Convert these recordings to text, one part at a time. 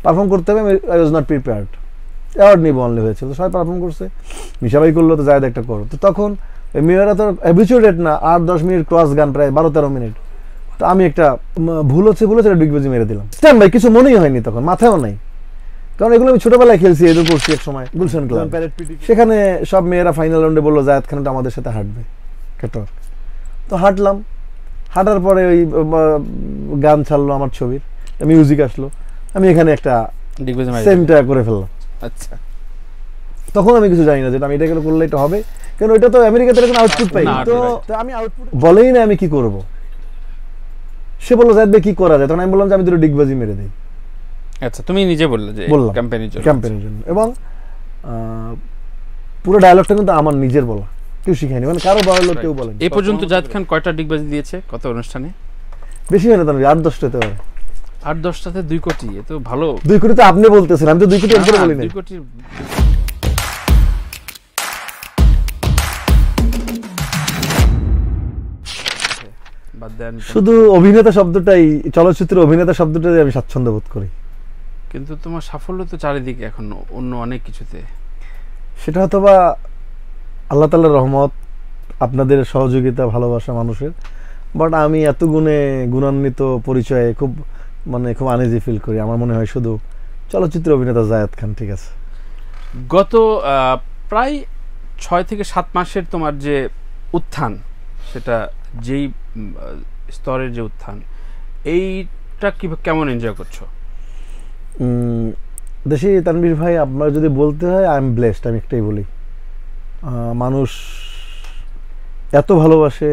Perform করতে হবে, I was not prepared. Award নিয়ে অনলি হয়েছিল, সবাই পারফর্ম করছে, মিশাবাই করলো, তো জায়েদ একটা করো। তো তখন মেয়েরা তো হ্যাবিচুয়েটেড না, 8-10 মিনিট ক্রস গান, প্রায় 12-13 মিনিট। তো আমি একটা ভুল হচ্ছে ডিগবাজি মেরে দিলাম। স্ট্যান্ড বাই, কিছু মনেই হয়নি তখন, মাথায়ও নাই, কারণ এগুলো আমি ছোটবেলায় খেলছি, এদের করছি এক সময় গুলশান ক্লাব। সেখানে সব মেয়েরা ফাইনাল রাউন্ডে বললো জায়েদ খানটা আমাদের সাথে হাঁটবে, ক্যাটওয়াক। তো হাঁটলাম, হাঁটার পরে ওই গান ছাড়লো আমার ছবির, মিউজিক আসলো, আমি এখানে একটা সেমটা করে ফেললাম। আচ্ছা, তখন আমি কিছু জানি না যেটা আমি এটা করলে এটা হবে, কারণ ওইটা তো আমেরিকাতে কোনো আউটপুট পাই। তো আমি আউটপুট বলেই না আমি কি করব। সে বললো জায়েদ ভাই কি করা যায়, তখন আমি বললাম যে আমি দুটো ডিগবাজি মেরে দিই। আচ্ছা, তুমি নিজে বললে যে ক্যাম্পেইনের জন্য, এবং পুরো ডায়লগটা কিন্তু আমার নিজের বলা, কেউ শিখায়নি, মানে কারো বলা কেউ বলেনি। এই পর্যন্ত জায়েদ খান কয়টা ডিগবাজি দিয়েছে কত অনুষ্ঠানে? বেশি হয় না, 8-10টাতে হয়। 8-10টাতে 2 কোটি, এ তো ভালো। 2 কোটি তো আপনি বলতেছেন, আমি তো 2 কোটি একবারে বলি না। 2 কোটি বাদ দেন, শুধু অভিনেতা শব্দটাই, চলচ্চিত্রের অভিনেতা শব্দটাই আমি স্বাচ্ছন্দ্য বোধ করি। কিন্তু তোমার সাফল্য তো চারিদিকে এখন অন্য অনেক কিছুতে। সেটা হয়তো বা আল্লাহ তাআলার রহমত, আপনাদের সহযোগিতা, ভালোবাসা মানুষের। বাট আমি এত গুণান্বিত পরিচয়ে খুব আনইজি ফিল করি। আমার মনে হয় শুধু চলচ্চিত্র অভিনেতা জায়েদ খান ঠিক আছে। গত প্রায় 6 থেকে 7 মাসের তোমার যে উত্থান, সেটা যেই স্তরের যে উত্থান, এইটা কেমন এনজয় করছো? দেশি তানভীর ভাই, আপনার যদি বলতে হয় আই এম ব্লেসড, আমি একটাই বলি, মানুষ এত ভালোবাসে,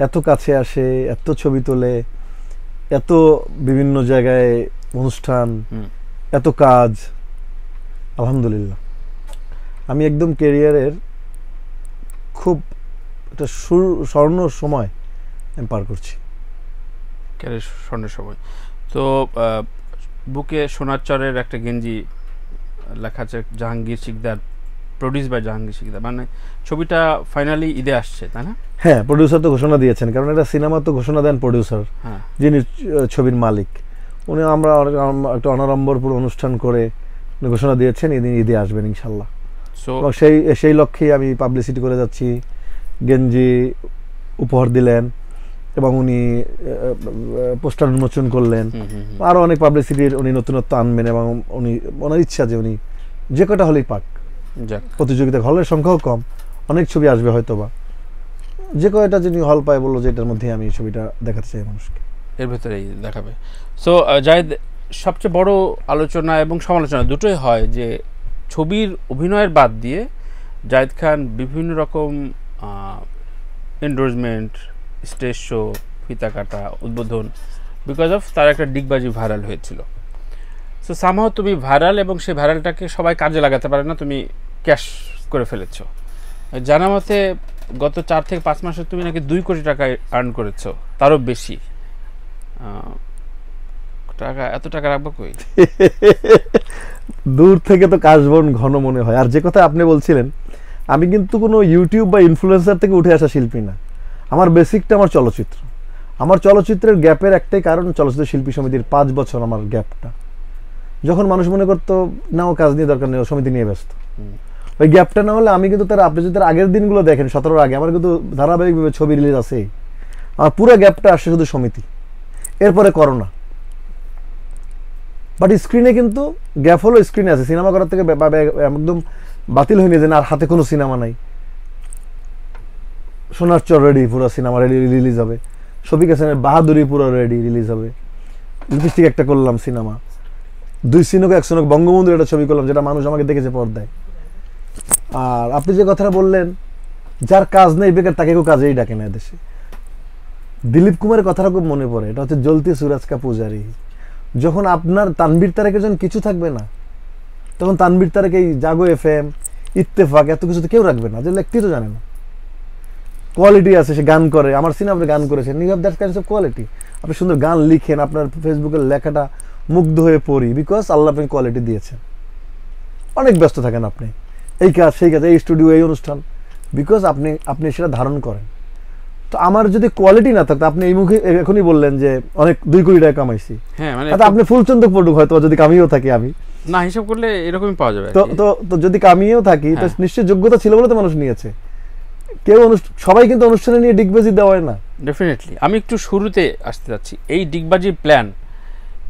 এত কাছে আসে, এত ছবি তোলে, এত বিভিন্ন জায়গায় অনুষ্ঠান, এত কাজ, আলহামদুলিল্লাহ। আমি একদম ক্যারিয়ারের খুব একটা স্বর্ণ সময় আমি পার করছি, ক্যারিয়ার স্বর্ণ সময়। তো বুকে সোনার চরের একটা গেঞ্জি লেখা আছে, জাহাঙ্গীর শিকদার, প্রডিউস বাই জাহাঙ্গীর শিকদার, মানে ছবিটা ফাইনালি ঈদে আসছে, তাই না? হ্যাঁ, প্রডিউসার তো ঘোষণা দিয়েছেন, কারণ এটা সিনেমা তো ঘোষণা দেন প্রডিউসার, যিনি ছবির মালিক। উনি আমরা একটা অনাড়ম্বরপুর অনুষ্ঠান করে ঘোষণা দিয়েছেন এদিন ঈদে আসবেন ইনশাল্লাহ। সেই লক্ষ্যেই আমি পাবলিসিটি করে যাচ্ছি। গেঞ্জি উপহার দিলেন এবং উনি পোস্টার উন্মোচন করলেন, আরও অনেক পাবলিসিটির উনি নতুনত্ব আনবেন, এবং ওনার ইচ্ছা যে উনি যে কটা হলেই পাক, প্রতিযোগিতা হলের সংখ্যাও কম, অনেক ছবি আসবে হয়তোবা, যে কয়টা যিনি হল পায় বললো যে এটার মধ্যে আমি ছবিটা দেখাতে চাই মানুষকে, এর ভেতরেই দেখাবে। সো জায়েদ, সবচেয়ে বড় আলোচনা এবং সমালোচনা দুটোই হয় যে ছবির অভিনয়ের বাদ দিয়ে জায়েদ খান বিভিন্ন রকম এন্ডোর্সমেন্ট, স্টেজ শো, ফিতা কাটা, উদ্বোধন, বিকজ অফ তার একটা ডিগবাজি ভাইরাল হয়েছিল। সো সামহাও তুমি ভাইরাল, এবং সেই ভাইরালটাকে সবাই কাজে লাগাতে পারে না, তুমি ক্যাশ করে ফেলেছ। জানা মতে গত 4 থেকে 5 মাসে তুমি নাকি 2 কোটি টাকা আর্ন করেছো, তারও বেশি। এত টাকা রাখবো কই? দূর থেকে তো কাশবন ঘন মনে হয়। আর যে কথা আপনি বলছিলেন, আমি কিন্তু কোনো ইউটিউব বা ইনফ্লুয়েন্সার থেকে উঠে আসা শিল্পী না। আমার বেসিকটা আমার চলচ্চিত্র। আমার চলচ্চিত্রের গ্যাপের একটাই কারণ, চলচ্চিত্র শিল্পী সমিতির 5 বছর আমার গ্যাপটা, যখন মানুষ মনে করতো না ও কাজ নিয়ে দরকার নেই, ও সমিতি নিয়ে ব্যস্ত, ওই গ্যাপটা না হলে আমি কিন্তু আপনি যদি তার আগের দিনগুলো দেখেন, 17 আগে আমার কিন্তু ধারাবাহিকভাবে ছবি রিলিজ আছে। আমার পুরো গ্যাপটা আসছে শুধু সমিতি, এরপরে করোনা। বাট স্ক্রিনে কিন্তু গ্যাপ হলো, স্ক্রিনে আছে। সিনেমা করার থেকে একদম বাতিল হয়নি যে না আর হাতে কোনো সিনেমা নাই। সোনার চর রেডি, পুরো সিনেমা রেডি, রিলিজ হবে। শফিক হাসানের বাহাদুরি পুরো রেডি, রিলিজ হবে। লিপস্টিক একটা করলাম সিনেমা, 2 সিনক 1 সিনক, বঙ্গবন্ধুর একটা ছবি করলাম, যেটা মানুষ আমাকে দেখেছে পর্দায়। আর আপনি যে কথাটা বললেন, যার কাজ নেই বেকার, তাকে কেউ কাজেই ডাকে না দেশে। দিলীপ কুমারের কথাটা খুব মনে পড়ে, এটা হচ্ছে জ্বলতি সুরজ কা পূজারি। যখন আপনার তানভীর তারেকের জন্য কিছু থাকবে না, তখন তানভীর তারেক এই জাগো FM, ইত্তেফাক, এত কিছু তো কেউ রাখবে না, যে লিখতেই তো জানে না। কোয়ালিটি আছে, সে গান করে, আমার সিনেমা গান করেছেন, you have that kinds of quality. আপনি সুন্দর গান লিখেন, আপনার ফেসবুকের লেখাটা মুগ্ধ হয়ে পড়ি, বিকজ আল্লাহ আপনি কোয়ালিটি দিয়েছেন। অনেক ব্যস্ত থাকেন আপনি, এই কাজ সেই কাজ, এই স্টুডিও, এই অনুষ্ঠান, বিকজ আপনি সেটা ধারণ করেন। তো তো আমার যদি কোয়ালিটি না থাকতো, আপনি এই মুখে এখনই বললেন যে অনেক 2 কোটি টাকা কামাইছি, হ্যাঁ মানে আচ্ছা আপনি ফুলচন্দক পড়ুক হয়তো যদি কামিয়েও থাকি আমি, না হিসাব করলে এরকমই পাওয়া যাবে তো তো তো যদি কামিয়েও থাকি তো নিশ্চয়ই যোগ্যতা ছিল বলে তো মানুষ নিয়েছে। কেউ সবাই কিন্তু অনুষ্ঠানে নিয়ে ডিগবাজি দেওয়া হয় না। ডেফিনেটলি। আমি একটু শুরুতে আসতে যাচ্ছি, এই ডিগবাজির প্ল্যান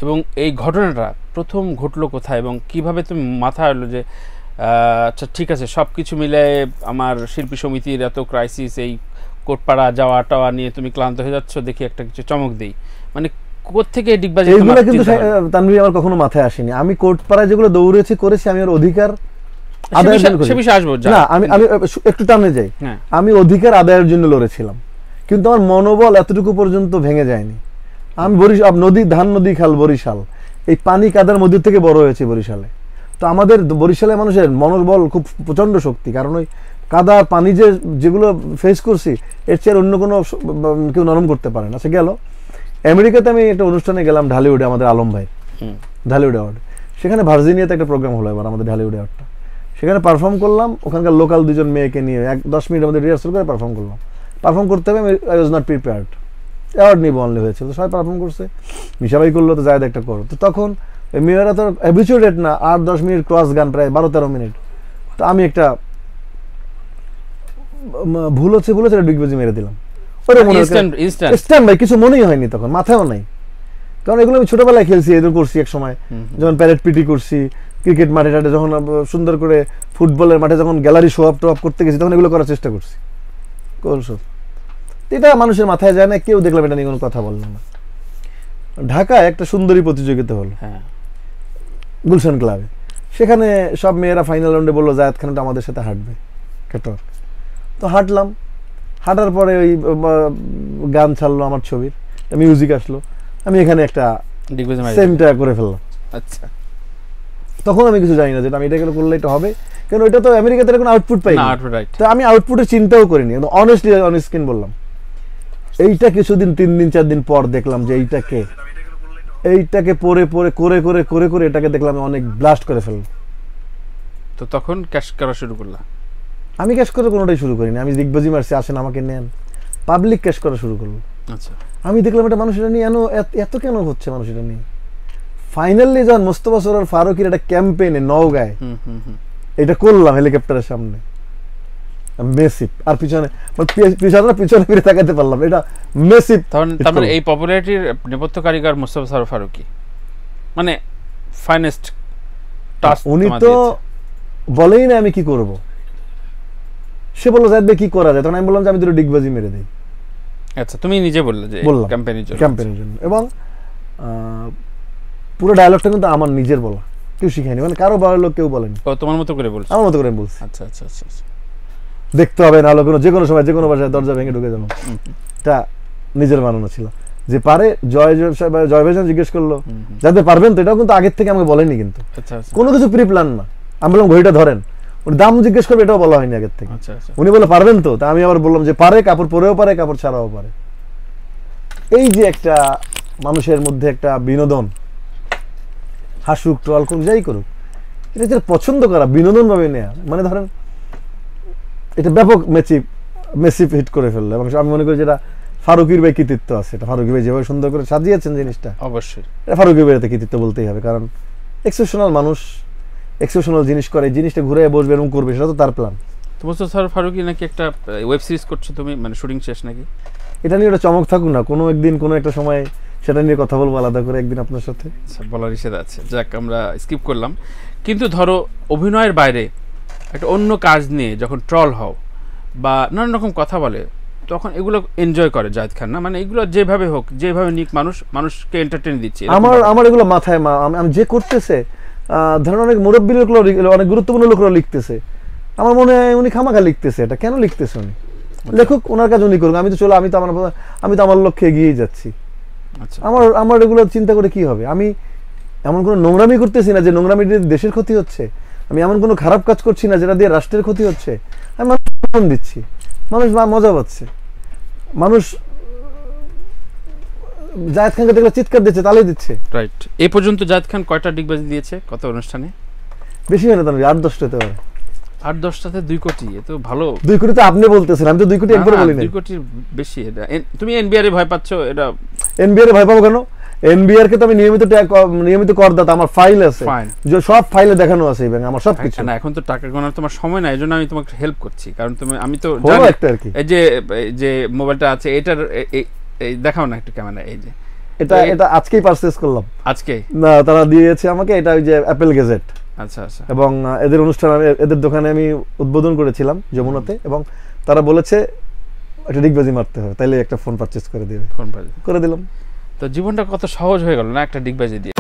এবং এই ঘটনাটা প্রথম ঘটলো কোথায় এবং কিভাবে তুমি মাথায় এলো যে আচ্ছা ঠিক আছে সব কিছু মিলে আমার শিল্পী সমিতির এত ক্রাইসিস, এই কোটপাড়া যাওয়া টাওয়া নিয়ে তুমি ক্লান্ত হয়ে যাচ্ছ, দেখি একটা কিছু চমক দেই, মানে কোত্থেকে এই ডিগবাজি? এইগুলো কিন্তু তানভীর আমার কখনো মাথায় আসেনি। আমি কোটপাড়ায় যেগুলো দৌড়েছি করেছি আমি ওর অধিকার আদায়ের জন্য করেছি। সে বিষয়ে আসবো না, আমি একটু টানে যাই। আমি অধিকার আদায়ের জন্য লড়েছিলাম, কিন্তু আমার মনোবল এতটুকু পর্যন্ত ভেঙে যায়নি। আমি নদী, ধান নদী, খাল বরিশাল, এই পানি কাদার মধ্যে থেকে বড় হয়েছে বরিশালে। তো আমাদের বরিশালের মানুষের মনোবল খুব প্রচন্ড শক্তি, কারণ ওই কাদা পানি যেগুলো ফেস করছি এর চেয়ে অন্য কোনো কেউ নরম করতে পারে না। সে গেল আমেরিকাতে, আমি একটা অনুষ্ঠানে গেলাম ঢালিউডে, আমাদের আলম ভাই ঢালিউড অ্যাওয়ার্ড, সেখানে ভার্জিনিয়াতে একটা প্রোগ্রাম হলো এবার আমাদের ঢালিউড অ্যাওয়ার্ডটা, সেখানে পারফর্ম করলাম। ওখানকার লোকাল 2 মেয়েকে নিয়ে 10 মিনিটের মধ্যে রিহার্সাল করে পারফর্ম করলাম। পারফর্ম করতে হবে, I was not prepared, award নিয়ে অনলি হয়েছিল, সবাই পারফর্ম করছে, মিশাবাই করলো তো জায়দ একটা করো। তো তখন মেয়েরা তো হ্যাবিচুয়েটেড না, 8-10 মিনিট ক্রস গান, প্রায় 12-13 মিনিট। তো আমি একটা ভুল হচ্ছে ডিগবাজি মেরে দিলাম। ইনস্ট্যান্ট ভাই, কিছু মনেই হয়নি তখন, মাথায়ও নাই, কারণ এগুলো আমি ছোটবেলায় খেলছি, এদের করছি এক সময়, যখন প্যারেড পিটি করছি, ক্রিকেট মাঠে টাটে যখন সুন্দর করে ফুটবলের মাঠে যখন গ্যালারি শো আপ করতে গেছি, তখন এগুলো করার চেষ্টা করছি। এটা মানুষের মাথায় যায় না, কেউ দেখলাম এটা নিয়ে কোনো কথা বললো না। ঢাকায় একটা সুন্দরী প্রতিযোগিতা হলো গুলশান ক্লাবে, সেখানে সব মেয়েরা ফাইনাল রাউন্ডে বললো জায়েদ খান আমাদের সাথে হাঁটবে, ক্যাটওয়াক। তো হাঁটলাম, হাঁটার পরে ওই গান ছাড়লো আমার ছবির, মিউজিক আসলো, আমি এখানে একটা সেমটা করে ফেললাম। আচ্ছা, তখন আমি কিছু জানি না যে আমি এটা করলে এটা হবে, কারণ ওইটা তো আমেরিকাতে কোনো আউটপুট পাই না, তো আমি আউটপুটের চিন্তাও করিনি, অনেস্টলি অন স্ক্রিন বললাম। এইটা কিছুদিন 3 দিন 4 দিন পর দেখলাম যে এইটাকে পরে করে করে করে করে এটাকে দেখলাম অনেক ব্লাস্ট করে ফেললাম। তো তখন ক্যাশ করা শুরু করলাম। আমি ক্যাশ করে কোনোটাই শুরু করিনি, আমি দিগবাজি মারছি, আসেন আমাকে নেন, পাবলিক ক্যাশ করা শুরু করলো। আচ্ছা, আমি দেখলাম এটা মানুষ এটা নিয়ে এত কেন হচ্ছে, মানুষ এটা নিয়ে। ফাইনালি যখন মোস্তফা সরোয়ার ফারুকের একটা ক্যাম্পেইনে নওগাঁয় এটা করলাম হেলিকপ্টারের সামনে, মেসিভ, আর পিছনে ফিরে তাকাতে পারলাম, এটা মেসিভ। তারপরে এই পপুলারিটির নেপথ্য কারিগর মোস্তফা সরোয়ার ফারুকী, মানে ফাইনেস্ট টাস্ক। উনি তো বলেই না আমি কি করব, সে বললো জায়েদ ভাই কি করা যায়, তখন আমি বললাম যে আমি 2 ডিগবাজি মেরে দেই। আচ্ছা, তুমি নিজে বললে যে ক্যাম্পেইনের জন্য, এবং পুরো ডায়লগটা কিন্তু আমার নিজের বলা, কেউ শিখায়নি, মানে কারো বড় লোক কেউ বলেনি, তোমার মতো করে বলছো? আমার মতো করে বলছি। আচ্ছা আচ্ছা আচ্ছা, দেখতে হবে না হলো যে কোনো সময় যে কোনো ভাষায় দরজা ভেঙে ঢুকে যাবো, এটা নিজের বানানো ছিল। যে পারে জয় ভাই জিজ্ঞেস করলো যাতে পারবেন, তো এটাও কিন্তু আগের থেকে আমাকে বলেনি, কিন্তু কোনো কিছু প্রি প্ল্যান না। আমি বললাম ঘড়িটা ধরেন, উনি দাম জিজ্ঞেস করবে এটাও বলা হয়নি আগের থেকে। উনি বলে পারবেন তো, তা আমি আবার বললাম যে পারে, কাপড় পরেও পারে, কাপড় ছাড়াও পারে। এই যে একটা মানুষের মধ্যে একটা বিনোদন, হাসুক ট্রল করুক যাই করুক, এটা যে পছন্দ করা, বিনোদন ভাবে নেয়া, মানে ধরেন এটা ব্যাপক মেসিভ হিট করে ফেললো। এবং আমি মনে করি যেটা ফারুকীর ভাই কৃতিত্ব আছে, এটা ফারুকী ভাই যেভাবে সুন্দর করে সাজিয়েছেন জিনিসটা, অবশ্যই এটা ফারুকী ভাইয়ের কৃতিত্ব বলতেই হবে, কারণ এক্সেপশনাল মানুষ এক্সেপশনাল জিনিস করে, জিনিসটা ঘুরে বসবে এবং করবে, সেটা তো তার প্ল্যান। মোস্তফা সরোয়ার ফারুকী নাকি একটা ওয়েব সিরিজ করছো তুমি, মানে শুটিং শেষ নাকি? এটা নিয়ে ওটা চমক থাকুক না, কোনো একদিন কোনো একটা সময় সেটা নিয়ে কথা বলবো আলাদা করে একদিন আপনার সাথে। বলার নিষেধ আছে, যাক আমরা স্কিপ করলাম। কিন্তু ধরো অভিনয়ের বাইরে একটা অন্য কাজ নিয়ে যখন ট্রল হও বা নানান রকম কথা বলে, তখন এগুলো এনজয় করে জায়েদ খান না? মানে এগুলো যেভাবে হোক, যেভাবে নিক, মানুষকে এন্টারটেইন দিচ্ছে। আমার এগুলো মাথায় আমি যে করতেছে, ধরেন অনেক মুরব্বী লোকরা, অনেক গুরুত্বপূর্ণ লোকরা লিখতেছে, আমার মনে হয় উনি খামাখা লিখতেছে, এটা কেন লিখতেছে উনি, লেখক, ওনার কাজ উনি করুক, আমি তো আমি তো আমার লক্ষ্যে এগিয়েই যাচ্ছি। আমার এগুলো চিন্তা করে কি হবে? আমি এমন কোনো নোংরামি করতেছি না যে নোংরামি দিয়ে দেশের ক্ষতি হচ্ছে, আমি এমন কোনো খারাপ কাজ করছি না যেটা দিয়ে রাষ্ট্রের ক্ষতি হচ্ছে, আমি মানুষ দিচ্ছি, মানুষ মজা পাচ্ছে, মানুষ জায়েদ খানকে দেখলে চিৎকার দিচ্ছে, তালেই দিচ্ছে। রাইট। এই পর্যন্ত জায়েদ খান কয়টা ডিগবাজি দিয়েছে, কত অনুষ্ঠানে? বেশি হয় না, 8-10টা হতে পারে। 8-10টাতে 2 কোটি, এ তো ভালো। 2 কোটি তো আপনি বলতেছেন, আমি তো 2 কোটি একবারে বলি না। 2 কোটির বেশি এটা। তুমি এনবিআর এ ভয় পাচ্ছ? এটা এনবিআর এ ভয় পাবো কেন? এনবিআর কে তো আমি নিয়মিত করদাতা, আমার ফাইল আছে, Fine. যে সব ফাইলে দেখানো আছে এবং আমার সব কিছু। না, এখন তো টাকা গোনার তোমার সময় নাই, এজন্য আমি তোমাকে হেল্প করছি, কারণ আমি তো হলো জানি একটা আর কি। এই যে মোবাইলটা আছে এটার এই দেখাও না একটু ক্যামেরা, এই যে এটা আজকেই পারচেজ করলাম। আজকে না, তারা দিয়েছে আমাকে, এটা ওই যে অ্যাপেল গেজেট। আচ্ছা আচ্ছা। এবং এদের অনুষ্ঠান এদের দোকানে আমি উদ্বোধন করেছিলাম যমুনাতে, এবং তারা বলেছে একটা ডিগবাজি মারতে হবে, তাইলে একটা ফোন পারচেজ করে দিবে। ফোন পাই করে দিলাম। তো জীবনটা কত সহজ হয়ে গেল না একটা ডিগবাজি দিয়ে।